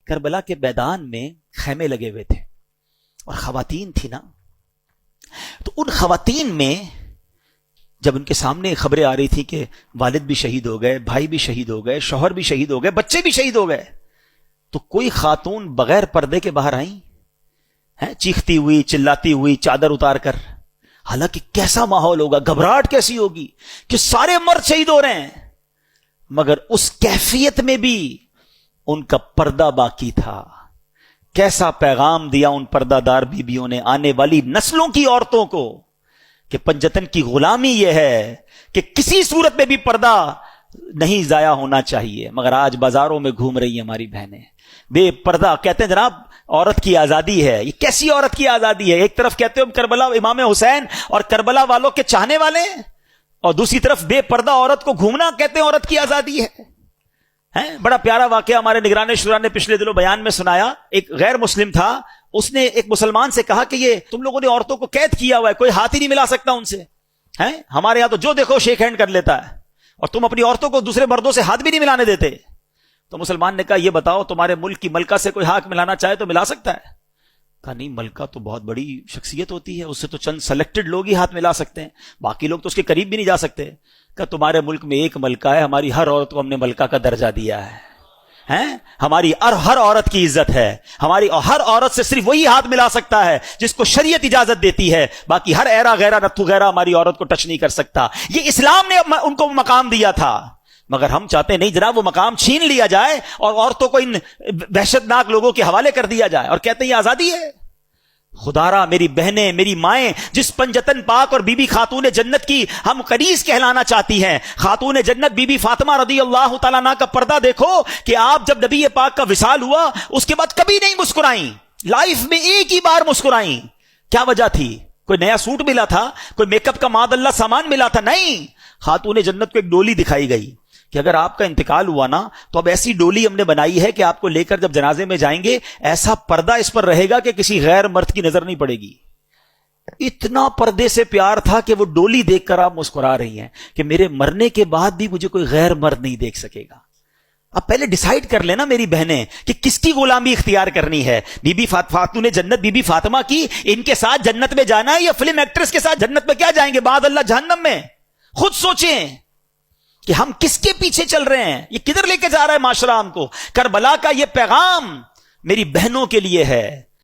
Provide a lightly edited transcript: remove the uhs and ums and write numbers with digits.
کربلا کے میدان میں خیمے لگے ہوئے تھے اور خواتین تھی نا، تو ان خواتین میں جب ان کے سامنے خبریں آ رہی تھی کہ والد بھی شہید ہو گئے، بھائی بھی شہید ہو گئے، شوہر بھی شہید ہو گئے، بچے بھی شہید ہو گئے، تو کوئی خاتون بغیر پردے کے باہر آئیں ہیں، چیختی ہوئی چلاتی ہوئی چادر اتار کر. حالانکہ کیسا ماحول ہوگا، گھبراہٹ کیسی ہوگی کہ سارے مرد شہید ہو رہے ہیں، مگر اس کیفیت میں بھی ان کا پردہ باقی تھا. کیسا پیغام دیا ان پردہ دار بیبیوں نے آنے والی نسلوں کی عورتوں کو کہ پنجتن کی غلامی یہ ہے کہ کسی صورت میں بھی پردہ نہیں ضائع ہونا چاہیے. مگر آج بازاروں میں گھوم رہی ہیں ہماری بہنیں بے پردہ، کہتے ہیں جناب عورت کی آزادی ہے. یہ کیسی عورت کی آزادی ہے؟ ایک طرف کہتے ہو کربلا امام حسین اور کربلا والوں کے چاہنے والے ہیں، اور دوسری طرف بے پردہ عورت کو گھومنا کہتے ہیں عورت کی آزادی ہے. بڑا پیارا واقعہ ہمارے نگران شورا نے پچھلے دنوں بیان میں سنایا. ایک غیر مسلم تھا، اس نے ایک مسلمان سے کہا کہ یہ تم لوگوں نے عورتوں کو قید کیا ہوا ہے، کوئی ہاتھ ہی نہیں ملا سکتا ان سے. ہمارے یہاں تو جو دیکھو شیک ہینڈ کر لیتا ہے، اور تم اپنی عورتوں کو دوسرے مردوں سے ہاتھ بھی نہیں ملانے دیتے. تو مسلمان نے کہا یہ بتاؤ تمہارے ملک کی ملکہ سے کوئی ہاتھ ملانا چاہے تو ملا سکتا ہے؟ کہا نہیں، ملکہ تو بہت بڑی شخصیت ہوتی ہے، اس سے تو چند سلیکٹڈ لوگ ہی ہاتھ ملا سکتے ہیں، باقی لوگ تو اس کے قریب بھی نہیں جا سکتے. کہ تمہارے ملک میں ایک ملکہ ہے، ہماری ہر عورت کو ہم نے ملکہ کا درجہ دیا ہے. ہماری ہر عورت کی عزت ہے، ہماری ہر عورت سے صرف وہی ہاتھ ملا سکتا ہے جس کو شریعت اجازت دیتی ہے، باقی ہر ایرا غیرہ نتھو غیرہ ہماری عورت کو ٹچ نہیں کر سکتا. یہ اسلام نے ان کو مقام دیا تھا، مگر ہم چاہتے ہیں نہیں جناب وہ مقام چھین لیا جائے اور عورتوں کو ان وحشت ناک لوگوں کے حوالے کر دیا جائے، اور کہتے ہیں یہ آزادی ہے. خدارا میری بہنیں، میری مائیں، جس پنجتن پاک اور بی بی خاتون جنت کی ہم قریش کہلانا چاہتی ہیں، خاتون جنت بی بی فاطمہ رضی اللہ تعالیٰ عنہ کا پردہ دیکھو کہ آپ جب نبی پاک کا وصال ہوا اس کے بعد کبھی نہیں مسکرائیں، لائف میں ایک ہی بار مسکرائیں. کیا وجہ تھی؟ کوئی نیا سوٹ ملا تھا؟ کوئی میک اپ کا معاذ اللہ سامان ملا تھا؟ نہیں، خاتون جنت کو ایک ڈولی دکھائی گئی کہ اگر آپ کا انتقال ہوا نا تو اب ایسی ڈولی ہم نے بنائی ہے کہ آپ کو لے کر جب جنازے میں جائیں گے ایسا پردہ اس پر رہے گا کہ کسی غیر مرد کی نظر نہیں پڑے گی. اتنا پردے سے پیار تھا کہ وہ ڈولی دیکھ کر آپ مسکرا رہی ہیں کہ میرے مرنے کے بعد بھی مجھے کوئی غیر مرد نہیں دیکھ سکے گا. اب پہلے ڈیسائیڈ کر لینا میری بہنیں کہ کس کی غلامی اختیار کرنی ہے. بی بی خاتون جنت بی بی فاطمہ کی، ان کے ساتھ جنت میں جانا ہے یا فلم ایکٹریس کے ساتھ جنت میں کیا جائیں گے بعد اللہ جہنم میں؟ خود سوچیں کہ ہم کس کے پیچھے چل رہے ہیں، یہ کدھر لے کے جا رہا ہے معاشرہ ہم کو. کربلا کا یہ پیغام میری بہنوں کے لیے ہے